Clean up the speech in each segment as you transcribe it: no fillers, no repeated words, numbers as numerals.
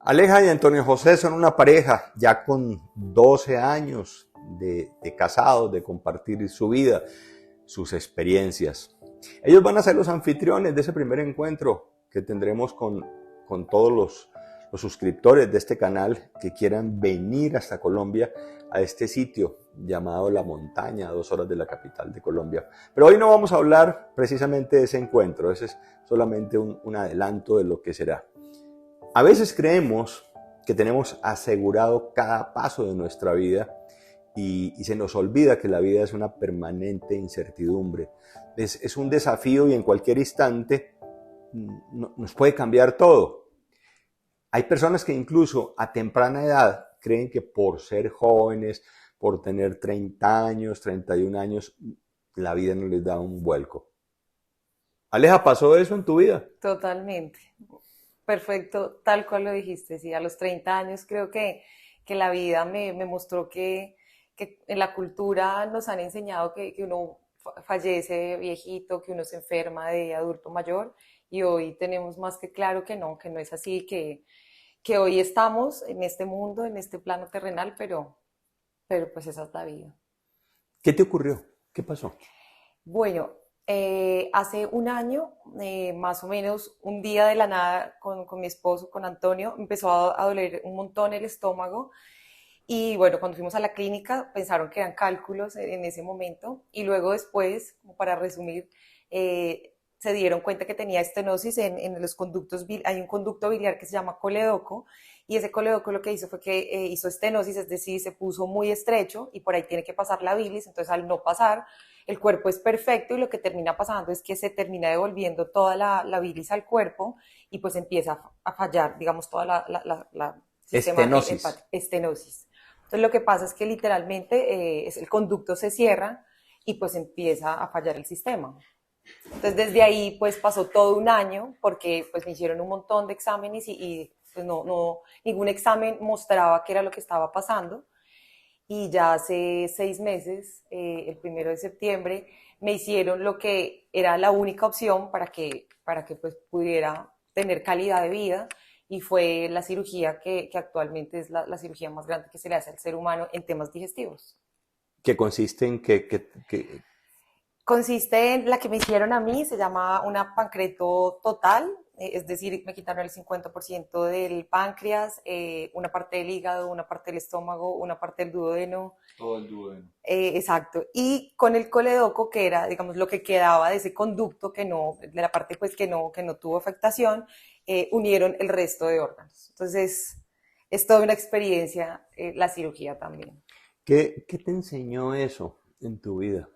Aleja y Antonio José son una pareja ya con 12 años de casados, de compartir su vida, sus experiencias. Ellos van a ser los anfitriones de ese primer encuentro que tendremos con todos los suscriptores de este canal que quieran venir hasta Colombia, a este sitio llamado La Montaña, a 2 horas de la capital de Colombia. Pero hoy no vamos a hablar precisamente de ese encuentro, ese es solamente un adelanto de lo que será. A veces creemos que tenemos asegurado cada paso de nuestra vida y se nos olvida que la vida es una permanente incertidumbre. Es un desafío y en cualquier instante nos puede cambiar todo. Hay personas que incluso a temprana edad creen que por ser jóvenes, por tener 30 años, 31 años, la vida no les da un vuelco. Aleja, ¿pasó eso en tu vida? Totalmente. Perfecto, tal cual lo dijiste. Sí, a los 30 años creo que la vida me mostró que en la cultura nos han enseñado que uno fallece viejito, que uno se enferma de adulto mayor y hoy tenemos más que claro que no es así, que hoy estamos en este mundo, en este plano terrenal, pero pues esa es la vida. ¿Qué te ocurrió? ¿Qué pasó? Bueno, hace un año, más o menos, un día de la nada con mi esposo, con Antonio, empezó a doler un montón el estómago y bueno, cuando fuimos a la clínica pensaron que eran cálculos en ese momento y luego después, como para resumir, se dieron cuenta que tenía estenosis en los conductos, hay un conducto biliar que se llama coledoco y ese coledoco lo que hizo fue que hizo estenosis, es decir, se puso muy estrecho y por ahí tiene que pasar la bilis, entonces al no pasar, el cuerpo es perfecto y lo que termina pasando es que se termina devolviendo toda la bilis al cuerpo y pues empieza a fallar, digamos, toda la sistema Estenosis. hepático, estenosis. Entonces lo que pasa es que literalmente el conducto se cierra y pues empieza a fallar el sistema. Entonces desde ahí pues pasó todo un año porque pues me hicieron un montón de exámenes y pues ningún examen mostraba qué era lo que estaba pasando. Y ya hace 6 meses, el 1 de septiembre, me hicieron lo que era la única opción para que pues pudiera tener calidad de vida y fue la cirugía que actualmente es la cirugía más grande que se le hace al ser humano en temas digestivos. Que consiste en que Consiste en la que me hicieron a mí, se llama una pancreato total, es decir, me quitaron el 50% del páncreas, una parte del hígado, una parte del estómago, una parte del duodeno. todo el duodeno. Exacto. Y con el coledoco, que era, digamos, lo que quedaba de ese conducto que no, de la parte pues que no tuvo afectación, unieron el resto de órganos. Entonces, es toda una experiencia la cirugía también. ¿Qué te enseñó eso en tu vida?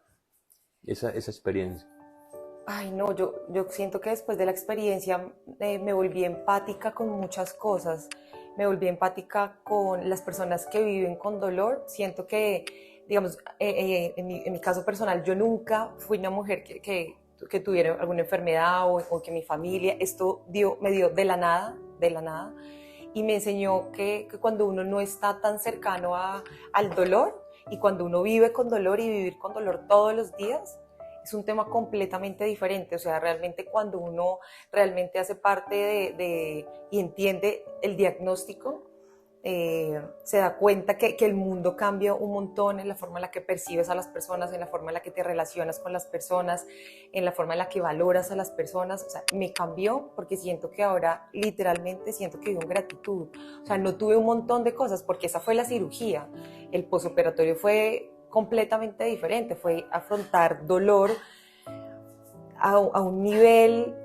Esa experiencia. Ay, no, yo siento que después de la experiencia me volví empática con muchas cosas. Me volví empática con las personas que viven con dolor. Siento que, digamos, en mi caso personal, yo nunca fui una mujer que tuviera alguna enfermedad o que mi familia, esto me dio de la nada, y me enseñó que cuando uno no está tan cercano al dolor y cuando uno vive con dolor y vivir con dolor todos los días, es un tema completamente diferente. O sea, realmente cuando uno realmente hace parte y entiende el diagnóstico, se da cuenta que el mundo cambia un montón en la forma en la que percibes a las personas, en la forma en la que te relacionas con las personas, en la forma en la que valoras a las personas. O sea, me cambió porque siento que ahora literalmente siento que vivo en gratitud. O sea, no tuve un montón de cosas porque esa fue la cirugía. El posoperatorio fue completamente diferente, fue afrontar dolor a un nivel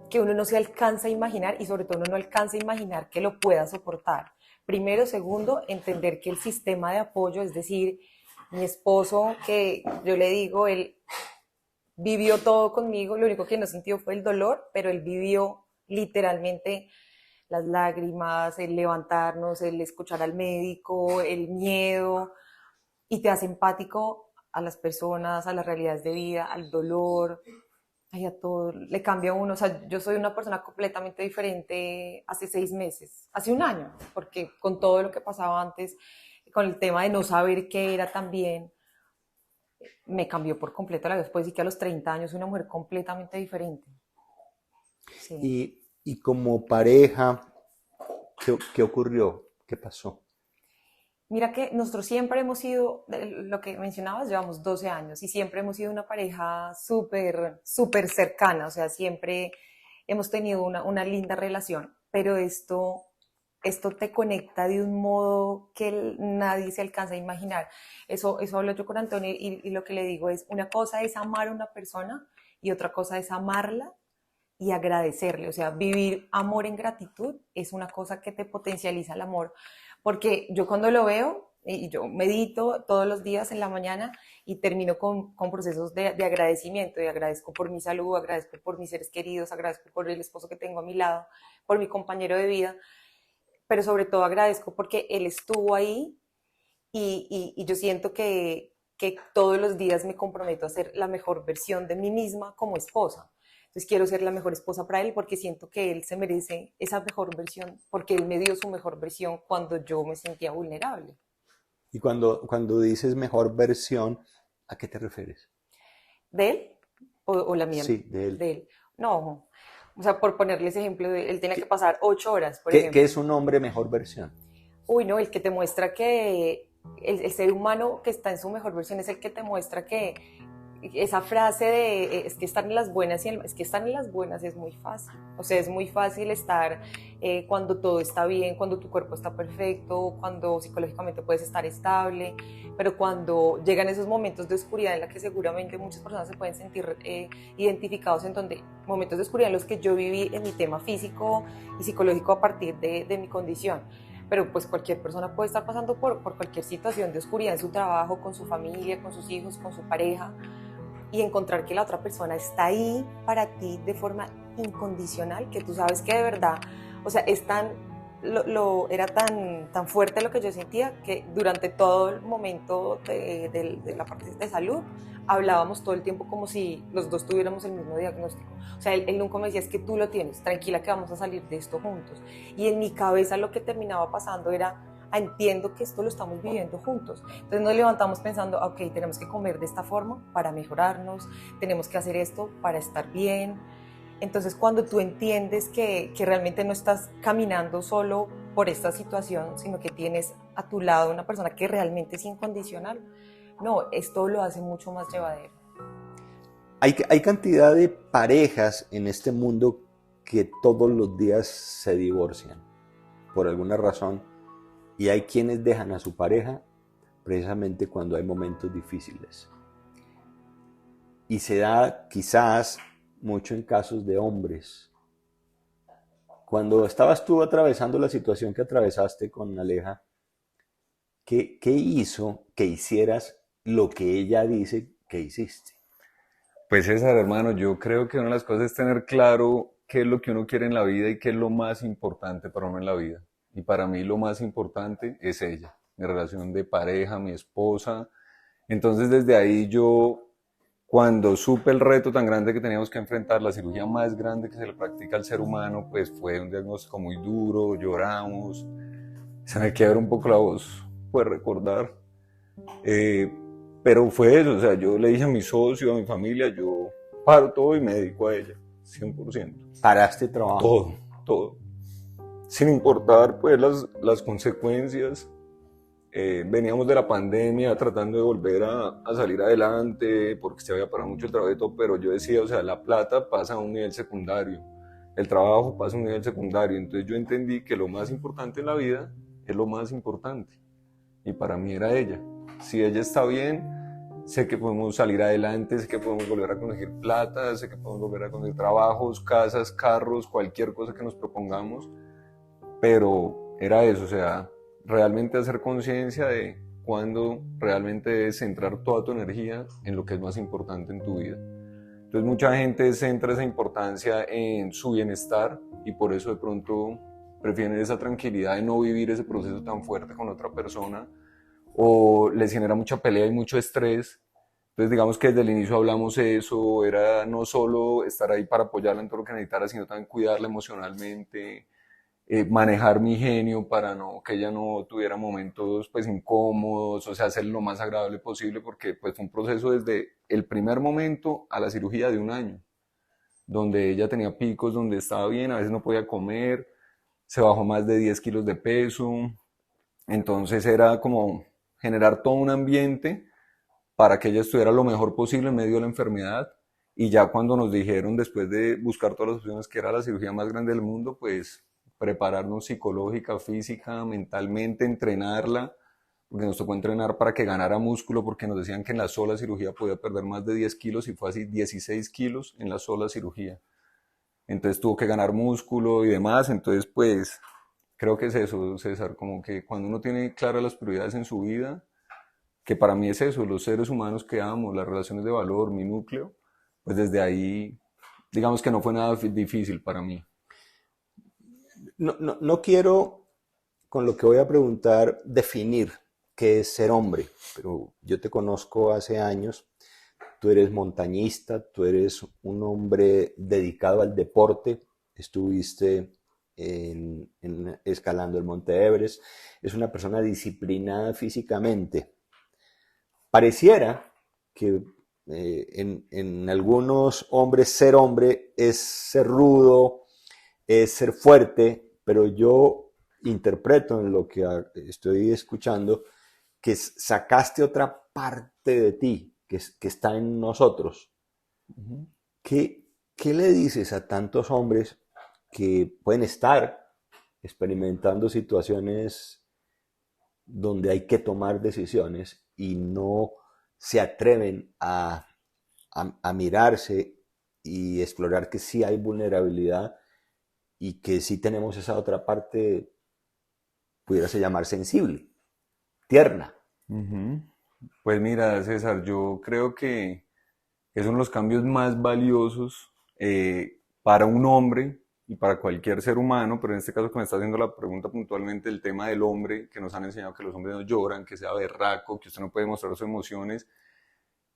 que uno no se alcanza a imaginar y sobre todo uno no alcanza a imaginar que lo pueda soportar. Primero, segundo, entender que el sistema de apoyo, es decir, mi esposo, que yo le digo, él vivió todo conmigo, lo único que no sintió fue el dolor, pero él vivió literalmente las lágrimas, el levantarnos, el escuchar al médico, el miedo, y te hace empático a las personas, a las realidades de vida, al dolor, ay, a todo, le cambia a uno. O sea, yo soy una persona completamente diferente hace 6 meses, hace un año, porque con todo lo que pasaba antes, con el tema de no saber qué era también, me cambió por completo la vida. Después sí que a los 30 años soy una mujer completamente diferente. Sí. Y como pareja, ¿Qué ocurrió? ¿Qué pasó? Mira que nosotros siempre hemos sido, lo que mencionabas, llevamos 12 años y siempre hemos sido una pareja súper, súper cercana, o sea, siempre hemos tenido una linda relación, pero esto te conecta de un modo que nadie se alcanza a imaginar. Eso hablo yo con Antonio y lo que le digo es, una cosa es amar a una persona y otra cosa es amarla y agradecerle. O sea, vivir amor en gratitud es una cosa que te potencializa el amor. Porque yo cuando lo veo, y yo medito todos los días en la mañana y termino con procesos de agradecimiento. Y agradezco por mi salud, agradezco por mis seres queridos, agradezco por el esposo que tengo a mi lado, por mi compañero de vida. Pero sobre todo agradezco porque él estuvo ahí y yo siento que todos los días me comprometo a ser la mejor versión de mí misma como esposa. Entonces quiero ser la mejor esposa para él porque siento que él se merece esa mejor versión, porque él me dio su mejor versión cuando yo me sentía vulnerable. Y cuando dices mejor versión, ¿a qué te refieres? ¿De él o la mía? Sí, de él. De él. No, o sea, por ponerles ejemplo, él tenía que ¿Qué, pasar 8 horas, por qué ejemplo. es un hombre mejor versión? Uy, no, el que te muestra que el ser humano que está en su mejor versión es el que te muestra que esa frase de es que estar en las buenas es que estar en las buenas es muy fácil. O sea, es muy fácil estar cuando todo está bien, cuando tu cuerpo está perfecto, cuando psicológicamente puedes estar estable, pero cuando llegan esos momentos de oscuridad en la que seguramente muchas personas se pueden sentir identificados en donde momentos de oscuridad en los que yo viví en mi tema físico y psicológico a partir de mi condición. Pero pues cualquier persona puede estar pasando por cualquier situación de oscuridad en su trabajo, con su familia, con sus hijos, con su pareja, y encontrar que la otra persona está ahí para ti de forma incondicional, que tú sabes que de verdad, o sea, es tan, era tan fuerte lo que yo sentía que durante todo el momento de la parte de salud hablábamos todo el tiempo como si los dos tuviéramos el mismo diagnóstico. O sea, él nunca me decía, es que tú lo tienes, tranquila que vamos a salir de esto juntos. Y en mi cabeza lo que terminaba pasando era, entiendo que esto lo estamos viviendo juntos. Entonces nos levantamos pensando, ok, tenemos que comer de esta forma para mejorarnos, tenemos que hacer esto para estar bien. Entonces cuando tú entiendes que realmente no estás caminando solo por esta situación, sino que tienes a tu lado una persona que realmente es incondicional, no, esto lo hace mucho más llevadero. Hay cantidad de parejas en este mundo que todos los días se divorcian por alguna razón y hay quienes dejan a su pareja precisamente cuando hay momentos difíciles. Y se da quizás mucho en casos de hombres. Cuando estabas tú atravesando la situación que atravesaste con Aleja, ¿qué hizo que hicieras lo que ella dice que hiciste? Pues César, hermano, yo creo que una de las cosas es tener claro qué es lo que uno quiere en la vida y qué es lo más importante para uno en la vida. Y para mí lo más importante es ella, mi relación de pareja, mi esposa. Entonces desde ahí yo, cuando supe el reto tan grande que teníamos que enfrentar, la cirugía más grande que se le practica al ser humano, pues fue un diagnóstico muy duro, lloramos, se me quiebra un poco la voz, pues recordar. Eh, pero fue eso, o sea, yo le dije a mi socio, a mi familia, yo paro todo y me dedico a ella, 100%. ¿Paraste trabajo? Todo, todo. Sin importar pues las consecuencias. Veníamos de la pandemia tratando de volver a salir adelante porque se había parado mucho el trabajo y todo, pero yo decía, o sea, la plata pasa a un nivel secundario, el trabajo pasa a un nivel secundario, entonces yo entendí que lo más importante en la vida es lo más importante y para mí era ella. Si ella está bien, sé que podemos salir adelante, sé que podemos volver a conseguir plata, sé que podemos volver a conseguir trabajos, casas, carros, cualquier cosa que nos propongamos, pero era eso, o sea, realmente hacer conciencia de cuándo realmente debes centrar toda tu energía en lo que es más importante en tu vida. Entonces mucha gente centra esa importancia en su bienestar y por eso de pronto prefieren esa tranquilidad de no vivir ese proceso tan fuerte con otra persona o les genera mucha pelea y mucho estrés. Entonces digamos que desde el inicio hablamos eso, era no solo estar ahí para apoyarla en todo lo que necesitara, sino también cuidarla emocionalmente, manejar mi genio para no, que ella no tuviera momentos pues incómodos, o sea, hacerlo lo más agradable posible porque pues fue un proceso desde el primer momento a la cirugía de 1 año, donde ella tenía picos, donde estaba bien, a veces no podía comer, se bajó más de 10 kilos de peso. Entonces era como generar todo un ambiente para que ella estuviera lo mejor posible en medio de la enfermedad. Y ya cuando nos dijeron, después de buscar todas las opciones, que era la cirugía más grande del mundo, pues prepararnos psicológica, física, mentalmente, entrenarla, porque nos tocó entrenar para que ganara músculo, porque nos decían que en la sola cirugía podía perder más de 10 kilos y fue así 16 kilos en la sola cirugía. Entonces tuvo que ganar músculo y demás. Entonces pues creo que es eso, César, como que cuando uno tiene claras las prioridades en su vida, que para mí es eso, los seres humanos que amo, las relaciones de valor, mi núcleo, pues desde ahí, digamos que no fue nada difícil para mí. No quiero, con lo que voy a preguntar, definir qué es ser hombre, pero yo te conozco hace años, tú eres montañista, tú eres un hombre dedicado al deporte, estuviste escalando el Monte Everest, es una persona disciplinada físicamente. Pareciera que en algunos hombres ser hombre es ser rudo, es ser fuerte, pero yo interpreto en lo que estoy escuchando que sacaste otra parte de ti que está en nosotros. Ujú. ¿Qué le dices a tantos hombres que pueden estar experimentando situaciones donde hay que tomar decisiones y no se atreven a mirarse y explorar que sí hay vulnerabilidad y que sí tenemos esa otra parte, pudiérase llamar sensible, tierna? Ujú. Pues mira, César, yo creo que es uno de los cambios más valiosos para un hombre y para cualquier ser humano, pero en este caso que me está haciendo la pregunta puntualmente, el tema del hombre, que nos han enseñado que los hombres no lloran, que sea berraco, que usted no puede mostrar sus emociones.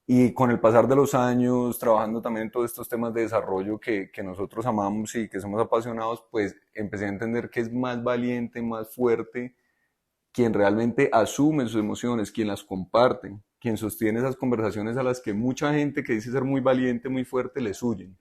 Y con el pasar de los años, trabajando también en todos estos temas de desarrollo que nosotros amamos y que somos apasionados, pues empecé a entender que es más valiente, más fuerte quien realmente asume sus emociones, quien las comparte, quien sostiene esas conversaciones a las que mucha gente que dice ser muy valiente, muy fuerte, les huyen,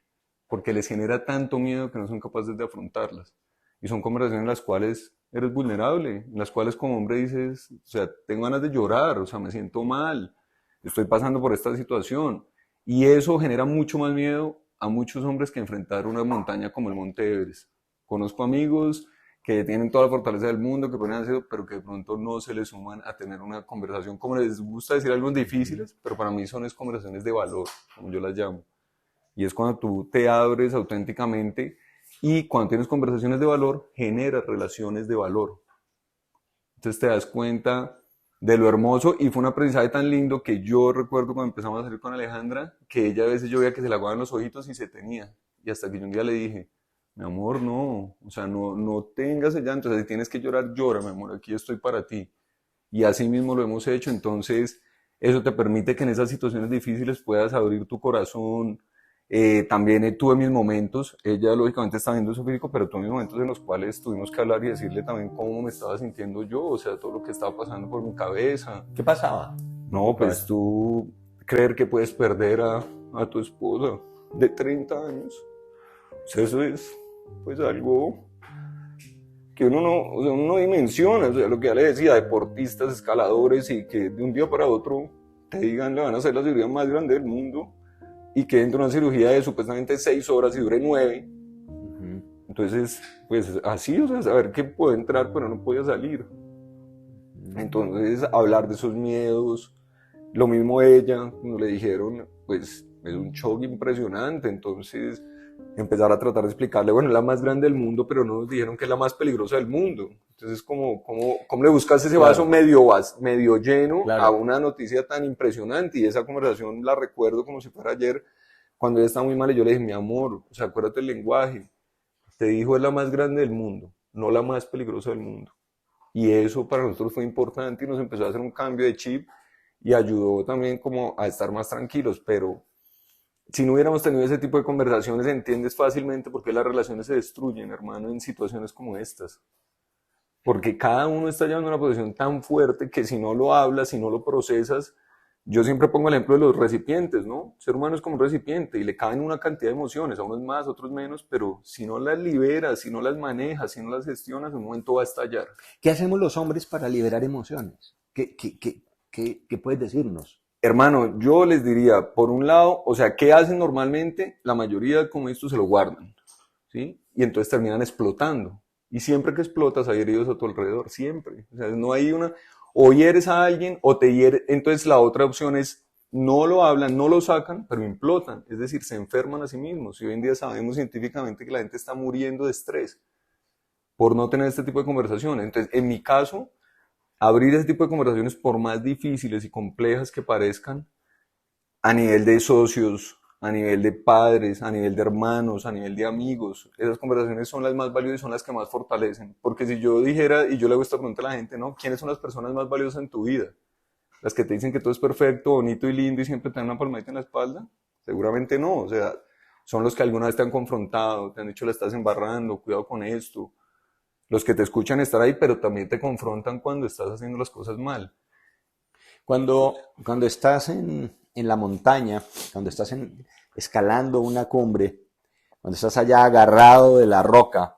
porque les genera tanto miedo que no son capaces de afrontarlas. Y son conversaciones en las cuales eres vulnerable, en las cuales como hombre dices, o sea, tengo ganas de llorar, o sea, me siento mal, estoy pasando por esta situación. Y eso genera mucho más miedo a muchos hombres que enfrentar una montaña como el Monte Everest. Conozco amigos que tienen toda la fortaleza del mundo, que pueden hacer, pero que de pronto no se les suman a tener una conversación, como les gusta decir, algo difíciles, pero para mí son conversaciones de valor, como yo las llamo. Y es cuando tú te abres auténticamente y cuando tienes conversaciones de valor, generas relaciones de valor. Entonces te das cuenta de lo hermoso y fue un aprendizaje tan lindo que yo recuerdo cuando empezamos a salir con Alejandra, que ella a veces yo veía que se le aguaban los ojitos y se tenía. Y hasta que yo un día le dije, mi amor, no, o sea, no tengas el llanto, o sea, si tienes que llorar, llora, mi amor, aquí estoy para ti. Y así mismo lo hemos hecho, entonces eso te permite que en esas situaciones difíciles puedas abrir tu corazón. También tuve mis momentos, ella lógicamente está viendo su físico, pero tuve mis momentos en los cuales tuvimos que hablar y decirle también cómo me estaba sintiendo yo, o sea, todo lo que estaba pasando por mi cabeza. ¿Qué pasaba en tu No, pues cabeza? tú creer que puedes perder a tu esposa de 30 años, o sea, eso es pues algo que uno no, o sea, uno no dimensiona, o sea, lo que ya le decía, deportistas, escaladores, y que de un día para otro te digan le van a hacer la cirugía más grande del mundo y que entre una cirugía de supuestamente 6 horas y dure 9. Ujú. Entonces, pues así, o sea, saber que puede entrar pero no podía salir. Entonces, hablar de esos miedos, lo mismo ella, cuando le dijeron, pues es un shock impresionante. Entonces, empezar a tratar de explicarle, bueno, es la más grande del mundo, pero no nos dijeron que es la más peligrosa del mundo. Entonces, ¿cómo le buscas ese vaso medio lleno a Claro. una noticia tan impresionante? Y esa conversación la recuerdo como si fuera ayer, cuando ella estaba muy mal y yo le dije, mi amor, o sea, acuérdate el lenguaje. Te dijo es la más grande del mundo, no la más peligrosa del mundo. Y eso para nosotros fue importante y nos empezó a hacer un cambio de chip y ayudó también como a estar más tranquilos, pero si no hubiéramos tenido ese tipo de conversaciones, entiendes fácilmente por qué las relaciones se destruyen, hermano, en situaciones como estas. Porque cada uno está llevando una posición tan fuerte que si no lo hablas, si no lo procesas, Yo siempre pongo el ejemplo de los recipientes, ¿no? El ser humano es como un recipiente y le caben una cantidad de emociones, a unos más, a otros menos, pero si no las liberas, si no las manejas, si no las gestionas, en un momento va a estallar. ¿Qué hacemos los hombres para liberar emociones? ¿Qué puedes decirnos? Hermano, yo les diría, por un lado, o sea, ¿qué hacen normalmente? La mayoría como esto se lo guardan, ¿sí? Y entonces terminan explotando. Y siempre que explotas hay heridos a tu alrededor, siempre. O sea, no hay una, o hieres a alguien o te hieres. Entonces la otra opción es, no lo hablan, no lo sacan, pero implotan. Es decir, se enferman a sí mismos. Y hoy en día sabemos científicamente que la gente está muriendo de estrés por no tener este tipo de conversaciones. Entonces, en mi caso, abrir ese tipo de conversaciones, por más difíciles y complejas que parezcan, a nivel de socios, a nivel de padres, a nivel de hermanos, a nivel de amigos, esas conversaciones son las más valiosas y son las que más fortalecen. Porque si yo dijera, y yo le hago esta pregunta a la gente, ¿no? ¿Quiénes son las personas más valiosas en tu vida? Las que te dicen que todo es perfecto, bonito y lindo y siempre te dan una palmadita en la espalda. Seguramente no, o sea, son los que alguna vez te han confrontado, te han dicho la estás embarrando, cuidado con esto. Los que te escuchan estar ahí, pero también te confrontan cuando estás haciendo las cosas mal. Cuando estás en la montaña, cuando estás escalando una cumbre, cuando estás allá agarrado de la roca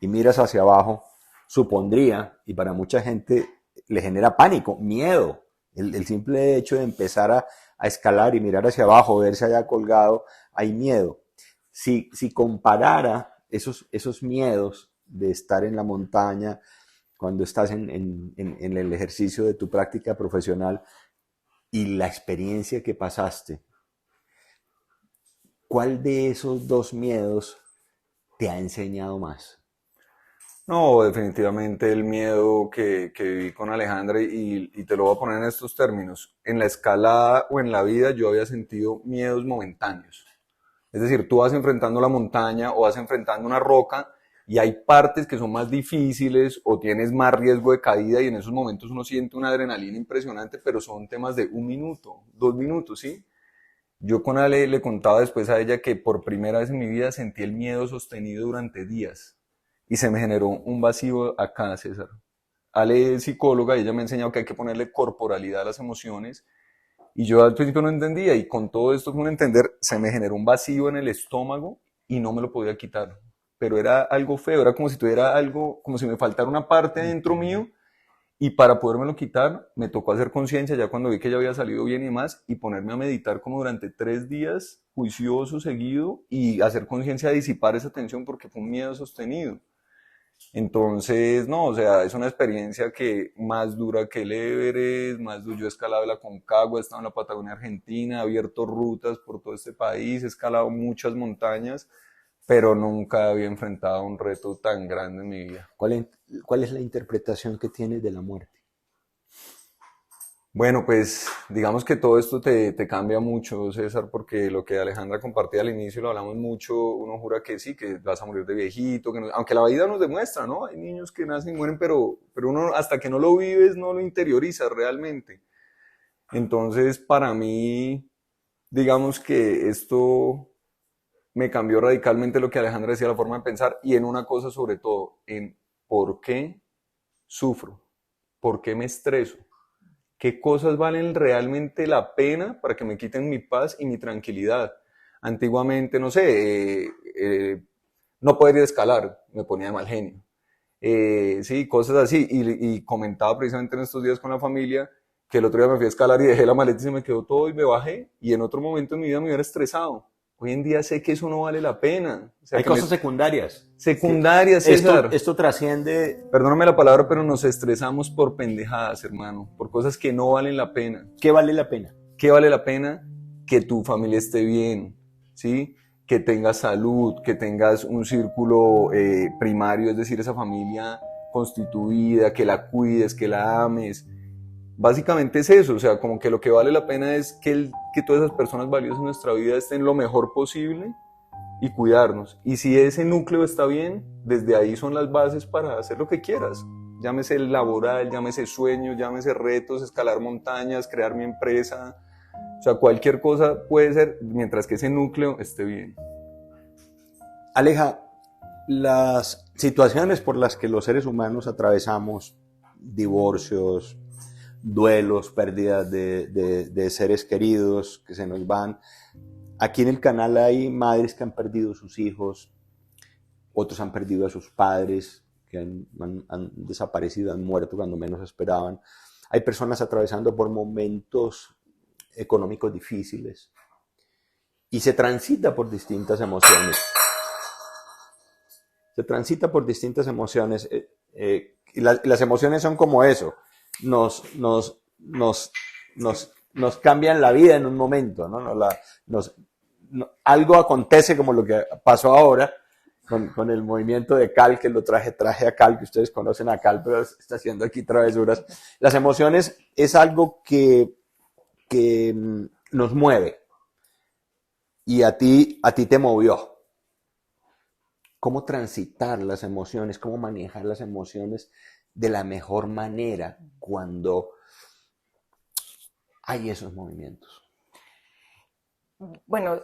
y miras hacia abajo, supondría, y para mucha gente le genera pánico, miedo, el simple hecho de empezar a escalar y mirar hacia abajo, verse allá colgado, hay miedo. Si comparara esos miedos de estar en la montaña, cuando estás en el ejercicio de tu práctica profesional y la experiencia que pasaste, ¿cuál de esos dos miedos te ha enseñado más? No, definitivamente el miedo que viví con Alejandra y te lo voy a poner en estos términos. En la escalada o en la vida yo había sentido miedos momentáneos. Es decir, tú vas enfrentando la montaña o vas enfrentando una roca y hay partes que son más difíciles o tienes más riesgo de caída y en esos momentos uno siente una adrenalina impresionante, pero son temas de 1 minuto, 2 minutos, ¿sí? Yo con Ale le contaba después a ella que por primera vez en mi vida sentí el miedo sostenido durante días y se me generó un vacío acá, César. Ale es psicóloga y ella me ha enseñado que hay que ponerle corporalidad a las emociones y yo al principio no entendía y con todo esto con entender se me generó un vacío en el estómago y no me lo podía quitar. Pero era algo feo, era como si tuviera algo, como si me faltara una parte dentro mío y para podérmelo quitar me tocó hacer conciencia ya cuando vi que ya había salido bien y demás y ponerme a meditar como durante 3 días juicioso, seguido y hacer conciencia de disipar esa tensión porque fue un miedo sostenido. Entonces, no, o sea, es una experiencia que más dura que el Everest, más duro. Yo he escalado la Concagua, he estado en la Patagonia Argentina, he abierto rutas por todo este país, he escalado muchas montañas, pero nunca había enfrentado un reto tan grande en mi vida. ¿Cuál es la interpretación que tienes de la muerte? Bueno, pues digamos que todo esto te cambia mucho, César, porque lo que Alejandra compartía al inicio lo hablamos mucho, uno jura que sí, que vas a morir de viejito, que no, aunque la vida nos demuestra, ¿no? Hay niños que nacen y mueren, pero uno hasta que no lo vives no lo interioriza realmente. Entonces, para mí, digamos que esto me cambió radicalmente lo que Alejandra decía, la forma de pensar, y en una cosa sobre todo, en por qué sufro, por qué me estreso. ¿Qué cosas valen realmente la pena para que me quiten mi paz y mi tranquilidad? Antiguamente, no sé, no poder ir a escalar, me ponía de mal genio. Sí, cosas así. Y comentaba precisamente en estos días con la familia que el otro día me fui a escalar y dejé la maleta y se me quedó todo y me bajé. Y en otro momento en mi vida me hubiera estresado. Hoy en día sé que eso no vale la pena. O sea, Hay cosas secundarias. secundarias, César. Esto trasciende. Perdóname la palabra, pero nos estresamos por pendejadas, hermano, por cosas que no valen la pena. ¿Qué vale la pena? ¿Qué vale la pena? Que tu familia esté bien, ¿sí? Que tengas salud, que tengas un círculo primario, es decir, esa familia constituida, que la cuides, que la ames. Básicamente es eso, o sea, como que lo que vale la pena es que todas esas personas valiosas en nuestra vida estén lo mejor posible y cuidarnos. Y si ese núcleo está bien, desde ahí son las bases para hacer lo que quieras. Llámese laboral, llámese sueños, llámese retos, escalar montañas, crear mi empresa. O sea, cualquier cosa puede ser mientras que ese núcleo esté bien. Aleja, las situaciones por las que los seres humanos atravesamos, divorcios, duelos, pérdidas de seres queridos que se nos van. Aquí en el canal hay madres que han perdido sus hijos, otros han perdido a sus padres, que han desaparecido, han muerto cuando menos esperaban. Hay personas atravesando por momentos económicos difíciles y se transita por distintas emociones. Se transita por distintas emociones y las emociones son como eso, nos cambian la vida en un momento, ¿no? Algo acontece como lo que pasó ahora con el movimiento de Cal, que lo traje a Cal, que ustedes conocen a Cal, pero está haciendo aquí travesuras. Las emociones es algo que nos mueve y a ti te movió. Cómo transitar las emociones, cómo manejar las emociones de la mejor manera cuando hay esos movimientos. Bueno,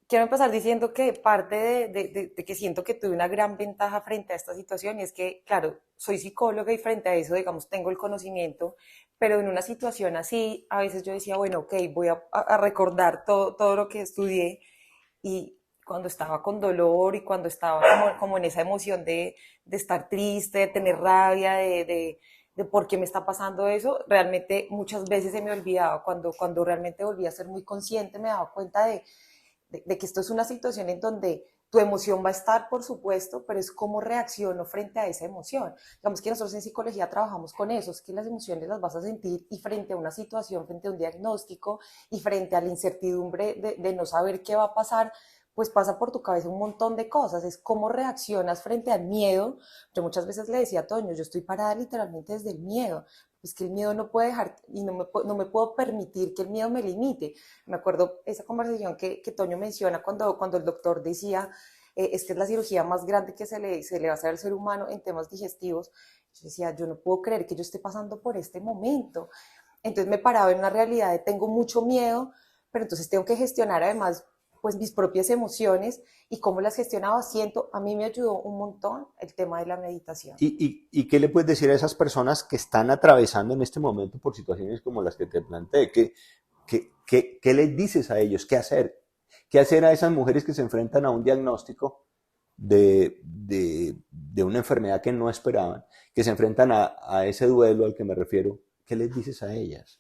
quiero empezar diciendo que parte de que siento que tuve una gran ventaja frente a esta situación y es que, claro, soy psicóloga y frente a eso, digamos, tengo el conocimiento, pero en una situación así, a veces yo decía, bueno, ok, voy a recordar todo lo que estudié y cuando estaba con dolor y cuando estaba como en esa emoción de estar triste, de tener rabia, de por qué me está pasando eso, realmente muchas veces se me olvidaba. Cuando realmente volví a ser muy consciente, me daba cuenta de que esto es una situación en donde tu emoción va a estar, por supuesto, pero es cómo reacciono frente a esa emoción. Digamos que nosotros en psicología trabajamos con eso, es que las emociones las vas a sentir y frente a una situación, frente a un diagnóstico y frente a la incertidumbre de no saber qué va a pasar, pues pasa por tu cabeza un montón de cosas, es cómo reaccionas frente al miedo. Yo muchas veces le decía a Toño, yo estoy parada literalmente desde el miedo, es que el miedo no puede dejar y no me puedo permitir que el miedo me limite. Me acuerdo esa conversación que Toño menciona cuando el doctor decía, es que es la cirugía más grande que se le va a hacer al ser humano en temas digestivos. Yo decía, yo no puedo creer que yo esté pasando por este momento. Entonces me paraba en una realidad de tengo mucho miedo, pero entonces tengo que gestionar además pues mis propias emociones y cómo las gestionaba. A mí me ayudó un montón el tema de la meditación. ¿Y qué le puedes decir a esas personas que están atravesando en este momento por situaciones como las que te planteé? ¿Qué les dices a ellos? ¿Qué hacer? ¿Qué hacer a esas mujeres que se enfrentan a un diagnóstico de una enfermedad que no esperaban, que se enfrentan a ese duelo al que me refiero? ¿Qué les dices a ellas?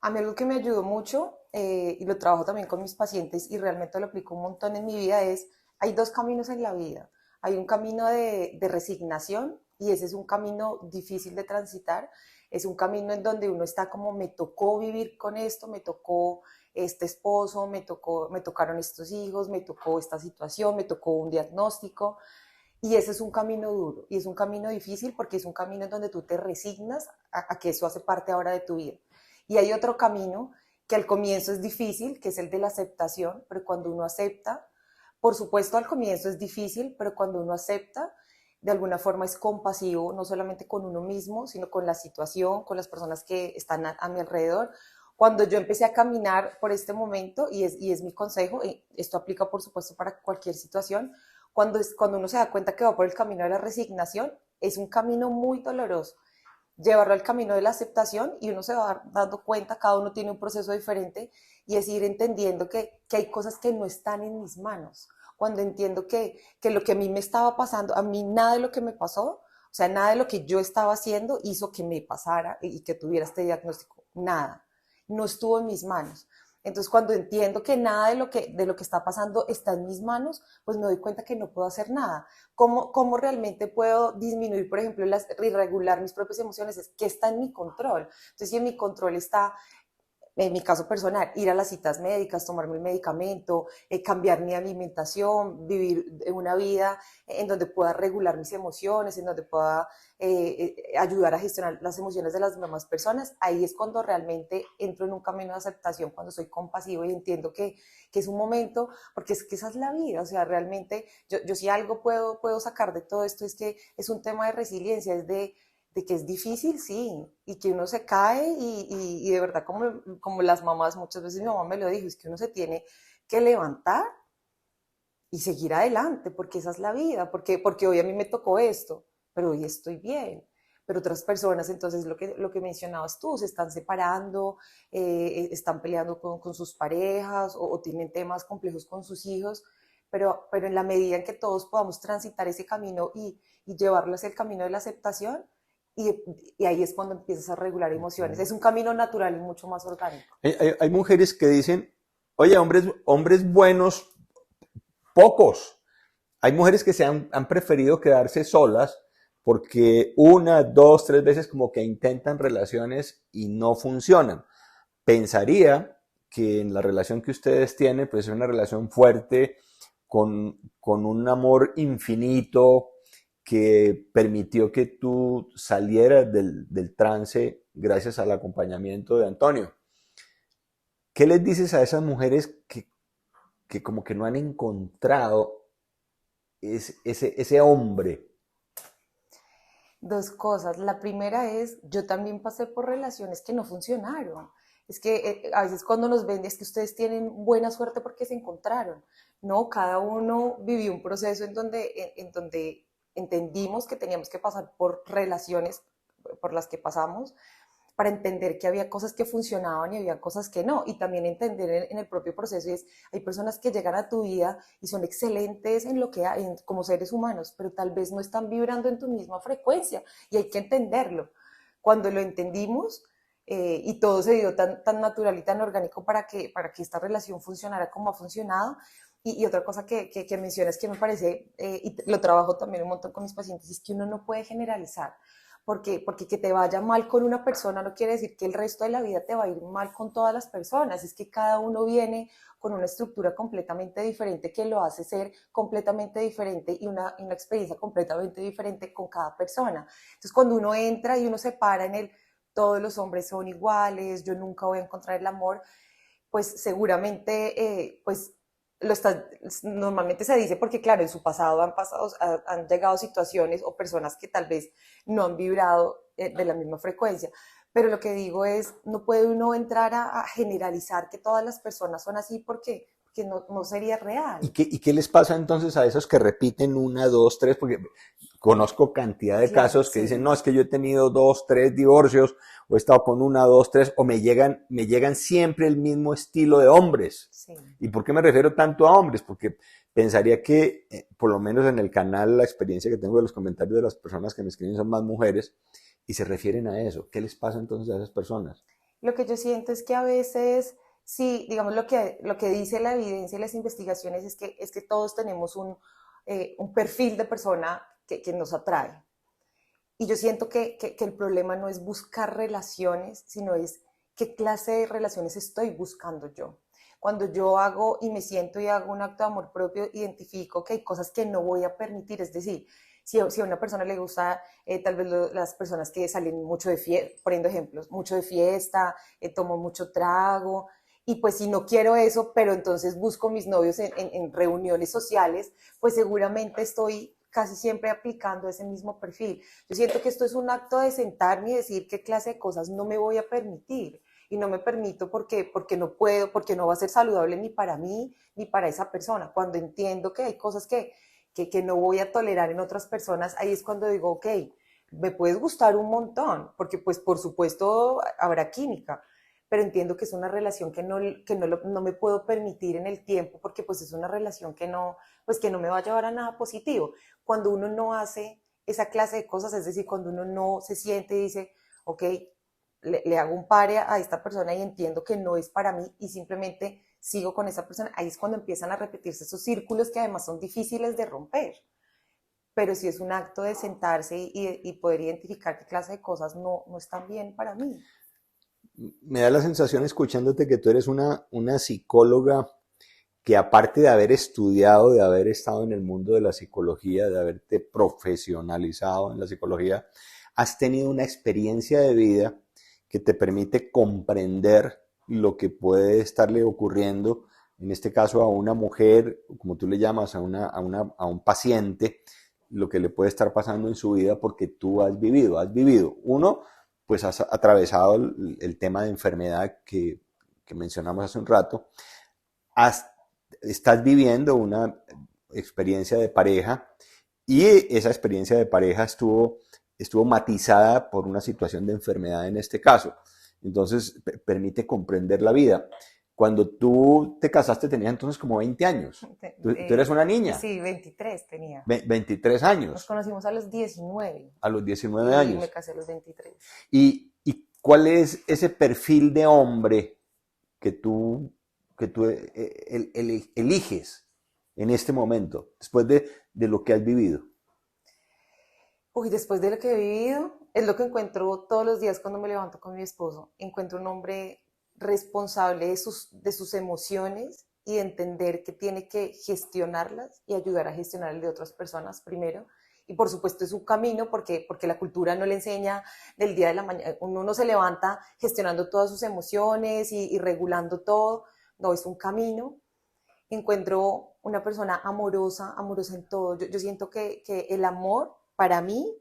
A mí algo que me ayudó mucho, y lo trabajo también con mis pacientes y realmente lo aplico un montón en mi vida, hay dos caminos en la vida. Hay un camino de resignación y ese es un camino difícil de transitar. Es un camino en donde uno está como, me tocó vivir con esto, me tocó este esposo, me tocaron estos hijos, me tocó esta situación, me tocó un diagnóstico. Y ese es un camino duro y es un camino difícil porque es un camino en donde tú te resignas a que eso hace parte ahora de tu vida. Y hay otro camino que al comienzo es difícil, que es el de la aceptación, pero cuando uno acepta, por supuesto al comienzo es difícil, pero cuando uno acepta, de alguna forma es compasivo, no solamente con uno mismo, sino con la situación, con las personas que están a mi alrededor. Cuando yo empecé a caminar por este momento, y es mi consejo, y esto aplica por supuesto para cualquier situación, cuando uno se da cuenta que va por el camino de la resignación, es un camino muy doloroso. Llevarlo al camino de la aceptación y uno se va dando cuenta, cada uno tiene un proceso diferente y es ir entendiendo que hay cosas que no están en mis manos. Cuando entiendo que lo que a mí me estaba pasando, a mí nada de lo que me pasó, o sea, nada de lo que yo estaba haciendo hizo que me pasara y que tuviera este diagnóstico, nada, no estuvo en mis manos. Entonces, cuando entiendo que nada de lo que está pasando está en mis manos, pues me doy cuenta que no puedo hacer nada. ¿Cómo realmente puedo disminuir, por ejemplo, y regular mis propias emociones? Es que está en mi control. Entonces, si en mi control está, en mi caso personal, ir a las citas médicas, tomarme el medicamento, cambiar mi alimentación, vivir una vida en donde pueda regular mis emociones, en donde pueda ayudar a gestionar las emociones de las demás personas, ahí es cuando realmente entro en un camino de aceptación, cuando soy compasivo y entiendo que es un momento, porque es que esa es la vida, o sea, realmente yo si algo puedo sacar de todo esto es que es un tema de resiliencia, es de que es difícil, sí, y que uno se cae y de verdad como las mamás, muchas veces mi mamá me lo dijo, es que uno se tiene que levantar y seguir adelante, porque esa es la vida, porque hoy a mí me tocó esto, pero hoy estoy bien, pero otras personas, entonces lo que mencionabas tú, se están separando, están peleando con sus parejas o tienen temas complejos con sus hijos, pero en la medida en que todos podamos transitar ese camino y llevarlo hacia el camino de la aceptación, y ahí es cuando empiezas a regular emociones. Es un camino natural y mucho más orgánico. Hay mujeres que dicen, oye, hombres buenos, pocos. Hay mujeres que han preferido quedarse solas porque una, dos, tres veces como que intentan relaciones y no funcionan. Pensaría que en la relación que ustedes tienen, pues es una relación fuerte, con un amor infinito que permitió que tú salieras del trance gracias al acompañamiento de Antonio. ¿Qué les dices a esas mujeres que como que no han encontrado ese hombre? Dos cosas. La primera es, yo también pasé por relaciones que no funcionaron. Es que a veces cuando nos ven es que ustedes tienen buena suerte porque se encontraron. No, cada uno vivió un proceso en donde entendimos que teníamos que pasar por relaciones por las que pasamos para entender que había cosas que funcionaban y había cosas que no, y también entender en el propio proceso, hay personas que llegan a tu vida y son excelentes en lo que hay, como seres humanos, pero tal vez no están vibrando en tu misma frecuencia, y hay que entenderlo. Cuando lo entendimos, y todo se dio tan natural y tan orgánico para que esta relación funcionara como ha funcionado. Y otra cosa que mencionas que me parece, y lo trabajo también un montón con mis pacientes, es que uno no puede generalizar. Porque que te vaya mal con una persona no quiere decir que el resto de la vida te va a ir mal con todas las personas. Es que cada uno viene con una estructura completamente diferente que lo hace ser completamente diferente y una experiencia completamente diferente con cada persona. Entonces, cuando uno entra y uno se para en el todos los hombres son iguales, yo nunca voy a encontrar el amor, pues seguramente pues normalmente se dice porque claro, en su pasado han llegado situaciones o personas que tal vez no han vibrado de la misma frecuencia, pero lo que digo es, no puede uno entrar a generalizar que todas las personas son así porque no sería real. ¿Y qué les pasa entonces a esos que repiten una, dos, tres? Porque conozco cantidad de casos que dicen, no, es que yo he tenido dos, tres divorcios, o he estado con una, dos, tres, o me llegan siempre el mismo estilo de hombres. Sí. ¿Y por qué me refiero tanto a hombres? Porque pensaría que, por lo menos en el canal, la experiencia que tengo de los comentarios de las personas que me escriben son más mujeres, y se refieren a eso. ¿Qué les pasa entonces a esas personas? Lo que yo siento es que a veces, sí, digamos, lo que dice la evidencia y las investigaciones es que todos tenemos un perfil de persona que nos atrae. Y yo siento que el problema no es buscar relaciones, sino es qué clase de relaciones estoy buscando yo. Cuando yo hago y me siento y hago un acto de amor propio, identifico que hay cosas que no voy a permitir. Es decir, si a una persona le gusta, tal vez las personas que salen mucho de fiesta, poniendo ejemplos, mucho de fiesta, tomo mucho trago, y pues si no quiero eso, pero entonces busco mis novios en reuniones sociales, pues seguramente estoy casi siempre aplicando ese mismo perfil. Yo siento que esto es un acto de sentarme y decir qué clase de cosas no me voy a permitir. Y no me permito porque no puedo, porque no va a ser saludable ni para mí ni para esa persona. Cuando entiendo que hay cosas que no voy a tolerar en otras personas, ahí es cuando digo, ok, me puedes gustar un montón, porque pues por supuesto habrá química, pero entiendo que es una relación que no me puedo permitir en el tiempo, porque pues es una relación que no me va a llevar a nada positivo. Cuando uno no hace esa clase de cosas, es decir, cuando uno no se siente y dice, ok, le hago un pare a esta persona y entiendo que no es para mí y simplemente sigo con esa persona, ahí es cuando empiezan a repetirse esos círculos que además son difíciles de romper. Pero sí es un acto de sentarse y poder identificar qué clase de cosas no están bien para mí. Me da la sensación escuchándote que tú eres una psicóloga que aparte de haber estudiado, de haber estado en el mundo de la psicología, de haberte profesionalizado en la psicología, has tenido una experiencia de vida que te permite comprender lo que puede estarle ocurriendo, en este caso a una mujer, como tú le llamas, a un paciente, lo que le puede estar pasando en su vida porque tú has vivido. Uno, pues has atravesado el tema de enfermedad que mencionamos hace un rato, estás viviendo una experiencia de pareja y esa experiencia de pareja estuvo estuvo matizada por una situación de enfermedad en este caso. Entonces, permite comprender la vida. Cuando tú te casaste tenías entonces como 20 años. Tú eres una niña. Sí, 23 tenía. 23 Nos años. conocimos a los 19. A los 19 Y años. me casé a los 23. ¿Y cuál es ese perfil de hombre que tú eliges en este momento, después de lo que has vivido? Uy, después de lo que he vivido, es lo que encuentro todos los días cuando me levanto con mi esposo. Encuentro un hombre responsable de sus emociones y de entender que tiene que gestionarlas y ayudar a gestionar el de otras personas primero. Y por supuesto es un camino porque la cultura no le enseña del día de la mañana. Uno no se levanta gestionando todas sus emociones y regulando todo. No, es un camino. Encuentro una persona amorosa en todo. Yo siento que el amor, para mí,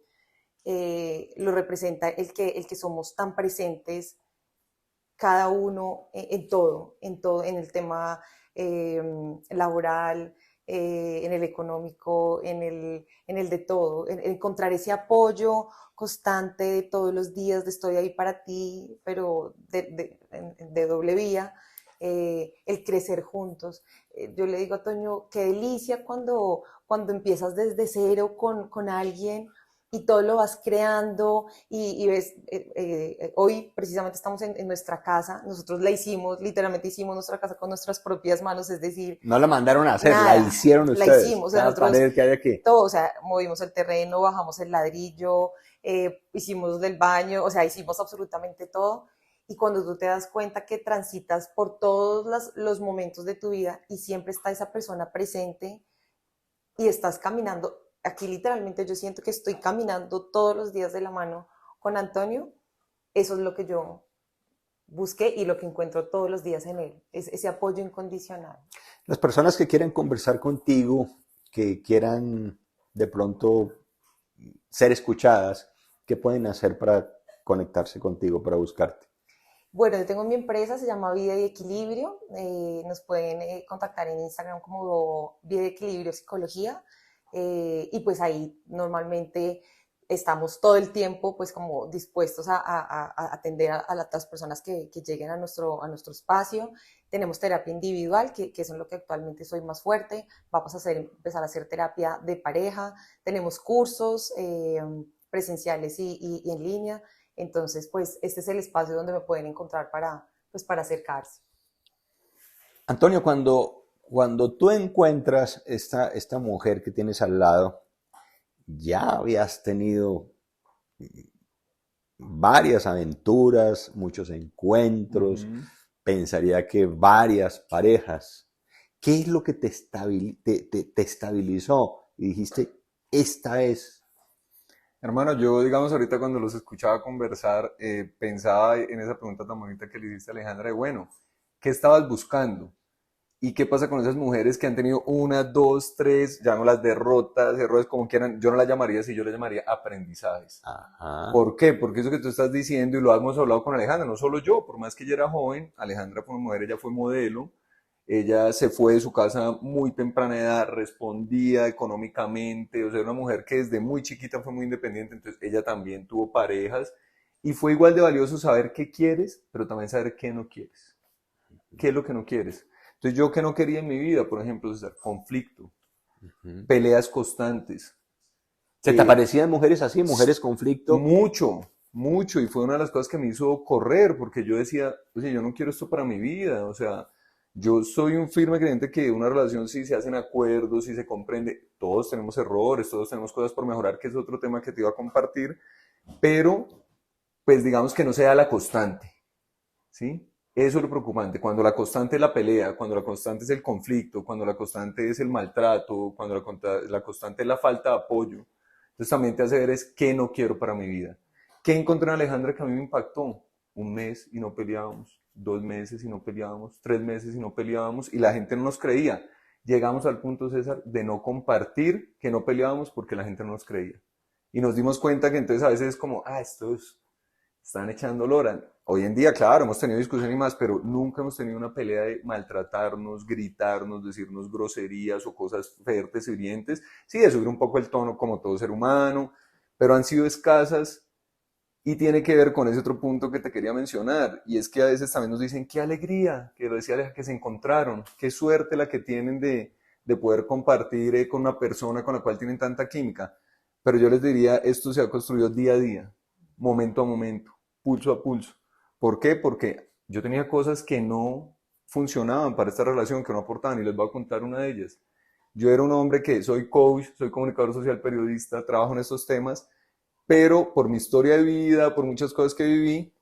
lo representa el que somos tan presentes cada uno en todo, en el tema laboral, en el económico, en el de todo, en encontrar ese apoyo constante de todos los días, de estoy ahí para ti, pero de doble vía, el crecer juntos. Yo le digo a Toño, qué delicia cuando empiezas desde cero con alguien y todo lo vas creando y ves, hoy precisamente estamos en nuestra casa, nosotros literalmente hicimos nuestra casa con nuestras propias manos, es decir... No la mandaron a hacer, nada, la hicieron ustedes. La hicimos, o sea, nosotros pared que hay aquí. Todo, o sea, movimos el terreno, bajamos el ladrillo, hicimos del baño, o sea, hicimos absolutamente todo. Y cuando tú te das cuenta que transitas por todos los momentos de tu vida y siempre está esa persona presente y estás caminando, aquí literalmente yo siento que estoy caminando todos los días de la mano con Antonio, eso es lo que yo busqué y lo que encuentro todos los días en él, es ese apoyo incondicional. Las personas que quieren conversar contigo, que quieran de pronto ser escuchadas, ¿qué pueden hacer para conectarse contigo, para buscarte? Bueno, yo tengo mi empresa, se llama Vida y Equilibrio, nos pueden contactar en Instagram como Vida y Equilibrio Psicología, y pues ahí normalmente estamos todo el tiempo pues como dispuestos a atender a las personas que lleguen a nuestro espacio. Tenemos terapia individual, que es en lo que actualmente soy más fuerte. Vamos a empezar a hacer terapia de pareja. Tenemos cursos presenciales y en línea. Entonces, pues este es el espacio donde me pueden encontrar para acercarse. Antonio, cuando tú encuentras esta mujer que tienes al lado, ya habías tenido varias aventuras, muchos encuentros, pensaría que varias parejas. ¿Qué es lo que te estabilizó y dijiste, esta es? Hermano, yo, digamos, ahorita cuando los escuchaba conversar, pensaba en esa pregunta tan bonita que le hiciste a Alejandra de, bueno, ¿qué estabas buscando? ¿Y qué pasa con esas mujeres que han tenido una, dos, tres, llamémoslas derrotas, errores, como quieran? Yo no las llamaría así, yo las llamaría aprendizajes. Ajá. ¿Por qué? Porque eso que tú estás diciendo, y lo hemos hablado con Alejandra, no solo yo, por más que ella era joven, Alejandra fue una mujer, ella fue modelo, ella se fue de su casa muy temprana edad, respondía económicamente, o sea, una mujer que desde muy chiquita fue muy independiente, entonces ella también tuvo parejas, y fue igual de valioso saber qué quieres, pero también saber qué no quieres. ¿Qué es lo que no quieres? Entonces, yo que no quería en mi vida, por ejemplo, César, conflicto, peleas constantes. ¿Se te aparecían mujeres así, mujeres conflicto? Mucho, mucho, y fue una de las cosas que me hizo correr, porque yo decía, oye, yo no quiero esto para mi vida, o sea, yo soy un firme creyente que una relación, si se hacen acuerdos, si se comprende, todos tenemos errores, todos tenemos cosas por mejorar, que es otro tema que te iba a compartir, pero, pues digamos que no sea la constante, ¿sí? Eso es lo preocupante, cuando la constante es la pelea, cuando la constante es el conflicto, cuando la constante es el maltrato, cuando la constante es la falta de apoyo. Entonces también te hace ver es qué no quiero para mi vida. ¿Qué encontré en Alejandra que a mí me impactó? 1 mes y no peleábamos, 2 meses y no peleábamos, 3 meses y no peleábamos y la gente no nos creía. Llegamos al punto, César, de no compartir que no peleábamos porque la gente no nos creía. Y nos dimos cuenta que entonces a veces es como, estos están echando lora. Hoy en día, claro, hemos tenido discusión y más, pero nunca hemos tenido una pelea de maltratarnos, gritarnos, decirnos groserías o cosas fuertes, hirientes. Sí, de subir un poco el tono como todo ser humano, pero han sido escasas y tiene que ver con ese otro punto que te quería mencionar, y es que a veces también nos dicen qué alegría, que lo decía Aleja, que se encontraron, qué suerte la que tienen de poder compartir con una persona con la cual tienen tanta química, pero yo les diría, esto se ha construido día a día, momento a momento, pulso a pulso. ¿Por qué? Porque yo tenía cosas que no funcionaban para esta relación, que no aportaban, y les voy a contar una de ellas. Yo era un hombre que soy coach, soy comunicador social, periodista, trabajo en estos temas, pero por mi historia de vida, por muchas cosas que viví,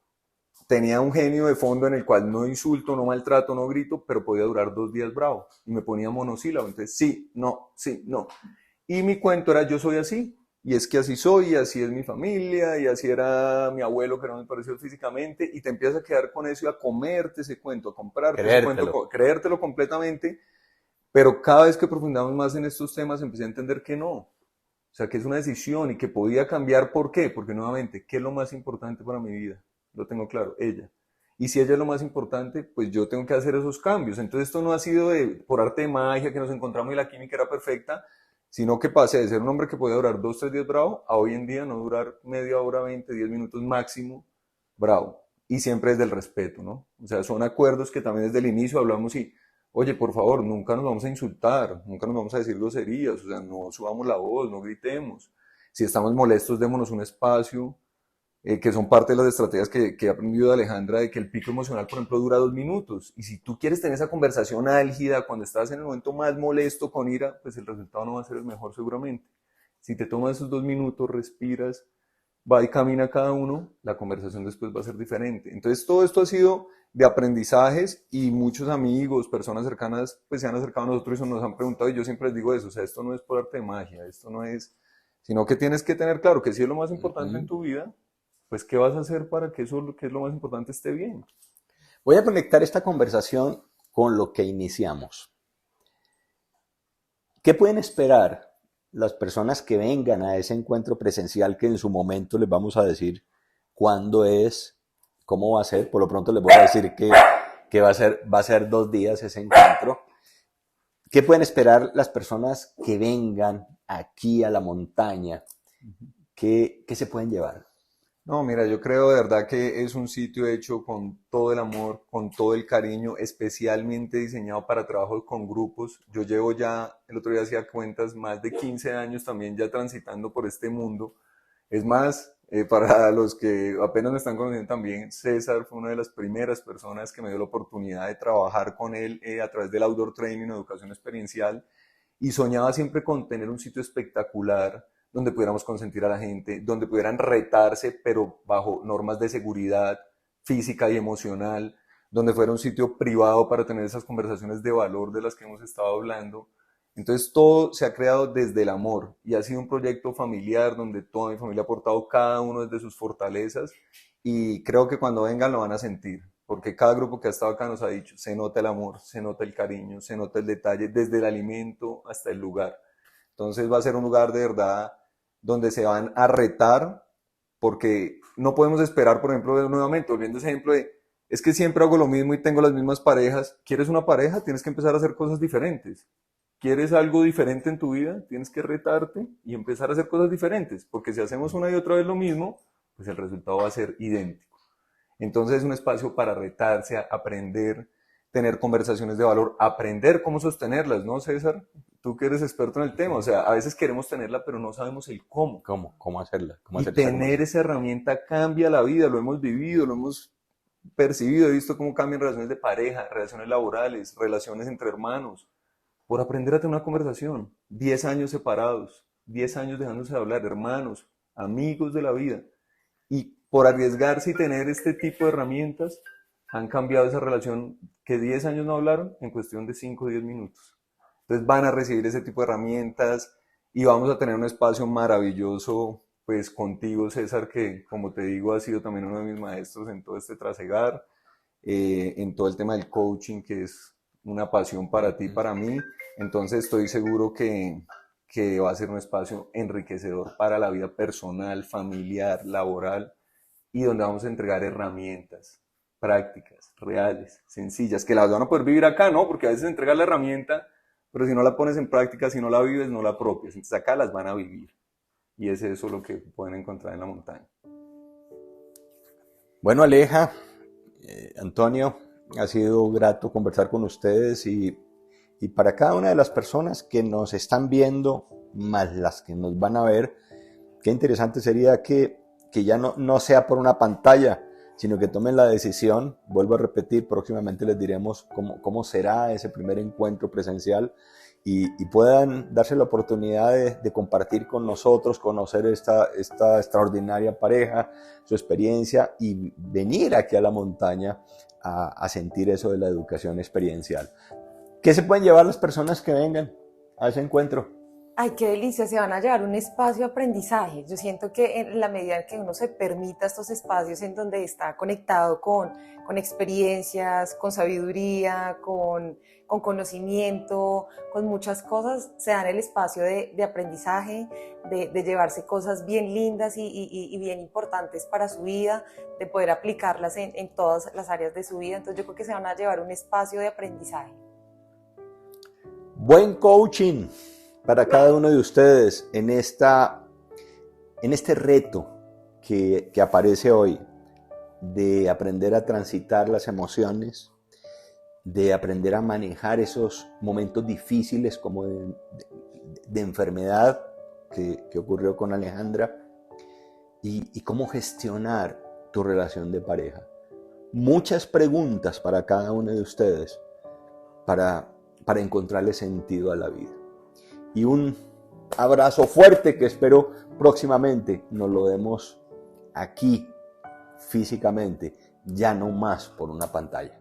tenía un genio de fondo en el cual no insulto, no maltrato, no grito, pero podía durar 2 días bravo y me ponía monosílabo. Entonces, sí, no, sí, no. Y mi cuento era, yo soy así, y es que así soy, y así es mi familia, y así era mi abuelo que no me pareció físicamente, y te empiezas a quedar con eso y a comerte ese cuento, a comprarte ese cuento, creértelo completamente, pero cada vez que profundamos más en estos temas empecé a entender que no. O sea, que es una decisión y que podía cambiar. ¿Por qué? Porque nuevamente, ¿qué es lo más importante para mi vida? Lo tengo claro, ella. Y si ella es lo más importante, pues yo tengo que hacer esos cambios. Entonces esto no ha sido por arte de magia, que nos encontramos y la química era perfecta, sino que pasé de ser un hombre que podía durar 2, 3 días bravo, a hoy en día no durar media hora, 20, 10 minutos máximo bravo. Y siempre es del respeto, ¿no? O sea, son acuerdos que también desde el inicio hablamos y, oye, por favor, nunca nos vamos a insultar, nunca nos vamos a decir groserías, o sea, no subamos la voz, no gritemos. Si estamos molestos, démonos un espacio, que son parte de las estrategias que he aprendido de Alejandra, de que el pico emocional, por ejemplo, dura 2 minutos. Y si tú quieres tener esa conversación álgida, cuando estás en el momento más molesto, con ira, pues el resultado no va a ser el mejor seguramente. Si te tomas esos 2 minutos, respiras, va y camina cada uno, la conversación después va a ser diferente. Entonces todo esto ha sido de aprendizajes y muchos amigos, personas cercanas, pues se han acercado a nosotros y nos han preguntado y yo siempre les digo eso, o sea, esto no es por arte de magia, esto no es, sino que tienes que tener claro que si es lo más importante en tu vida, pues ¿qué vas a hacer para que eso que es lo más importante esté bien? Voy a conectar esta conversación con lo que iniciamos. ¿Qué pueden esperar las personas que vengan a ese encuentro presencial que en su momento les vamos a decir cuándo es, cómo va a ser? Por lo pronto les voy a decir que va a ser 2 días ese encuentro. ¿Qué pueden esperar las personas que vengan aquí a la montaña? ¿Qué se pueden llevar? No, mira, yo creo de verdad que es un sitio hecho con todo el amor, con todo el cariño, especialmente diseñado para trabajo con grupos. Yo llevo ya, el otro día hacía cuentas, más de 15 años también ya transitando por este mundo. Es más, para los que apenas me están conociendo también, César fue una de las primeras personas que me dio la oportunidad de trabajar con él a través del Outdoor Training o educación experiencial y soñaba siempre con tener un sitio espectacular donde pudiéramos consentir a la gente, donde pudieran retarse, pero bajo normas de seguridad física y emocional, donde fuera un sitio privado para tener esas conversaciones de valor de las que hemos estado hablando. Entonces todo se ha creado desde el amor y ha sido un proyecto familiar donde toda mi familia ha aportado cada uno desde sus fortalezas y creo que cuando vengan lo van a sentir, porque cada grupo que ha estado acá nos ha dicho, se nota el amor, se nota el cariño, se nota el detalle, desde el alimento hasta el lugar. Entonces va a ser un lugar de verdad donde se van a retar, porque no podemos esperar, por ejemplo, nuevamente, volviendo a ese ejemplo de, es que siempre hago lo mismo y tengo las mismas parejas. ¿Quieres una pareja? Tienes que empezar a hacer cosas diferentes. ¿Quieres algo diferente en tu vida? Tienes que retarte y empezar a hacer cosas diferentes, porque si hacemos una y otra vez lo mismo, pues el resultado va a ser idéntico. Entonces es un espacio para retarse, aprender, tener conversaciones de valor, aprender cómo sostenerlas, ¿no, César? Tú que eres experto en el tema, o sea, a veces queremos tenerla, pero no sabemos el cómo. ¿Cómo hacerla? ¿Cómo y tener esa herramienta cambia la vida, lo hemos vivido, lo hemos percibido, he visto cómo cambian relaciones de pareja, relaciones laborales, relaciones entre hermanos, por aprender a tener una conversación. 10 años separados, 10 años dejándose de hablar, hermanos, amigos de la vida. Y por arriesgarse y tener este tipo de herramientas, han cambiado esa relación que 10 años no hablaron en cuestión de 5 o 10 minutos. Entonces van a recibir ese tipo de herramientas y vamos a tener un espacio maravilloso pues contigo, César, que como te digo ha sido también uno de mis maestros en todo este trasegar, en todo el tema del coaching, que es una pasión para ti, para mí. Entonces estoy seguro que va a ser un espacio enriquecedor para la vida personal, familiar, laboral, y donde vamos a entregar herramientas prácticas, reales, sencillas, que las van a poder vivir acá, ¿no? Porque a veces entregas la herramienta, pero si no la pones en práctica, si no la vives, no la apropias. Entonces acá las van a vivir. y es eso lo que pueden encontrar en la montaña. Bueno, Aleja, Antonio, ha sido grato conversar con ustedes y para cada una de las personas que nos están viendo, más las que nos van a ver, qué interesante sería que ya no sea por una pantalla, sino que tomen la decisión. Vuelvo a repetir, próximamente les diremos cómo será ese primer encuentro presencial y puedan darse la oportunidad de compartir con nosotros, conocer esta extraordinaria pareja, su experiencia y venir aquí a la montaña a sentir eso de la educación experiencial. ¿Qué se pueden llevar las personas que vengan a ese encuentro? Ay, qué delicia, se van a llevar un espacio de aprendizaje. Yo siento que en la medida en que uno se permita estos espacios en donde está conectado con experiencias, con sabiduría, con conocimiento, con muchas cosas, se dan el espacio de aprendizaje, de llevarse cosas bien lindas y bien importantes para su vida, de poder aplicarlas en todas las áreas de su vida. Entonces yo creo que se van a llevar un espacio de aprendizaje. Buen coaching para cada uno de ustedes en este reto que aparece hoy de aprender a transitar las emociones, de aprender a manejar esos momentos difíciles como de enfermedad que ocurrió con Alejandra y cómo gestionar tu relación de pareja. Muchas preguntas para cada uno de ustedes para encontrarle sentido a la vida. Y un abrazo fuerte que espero próximamente nos lo demos aquí físicamente, ya no más por una pantalla.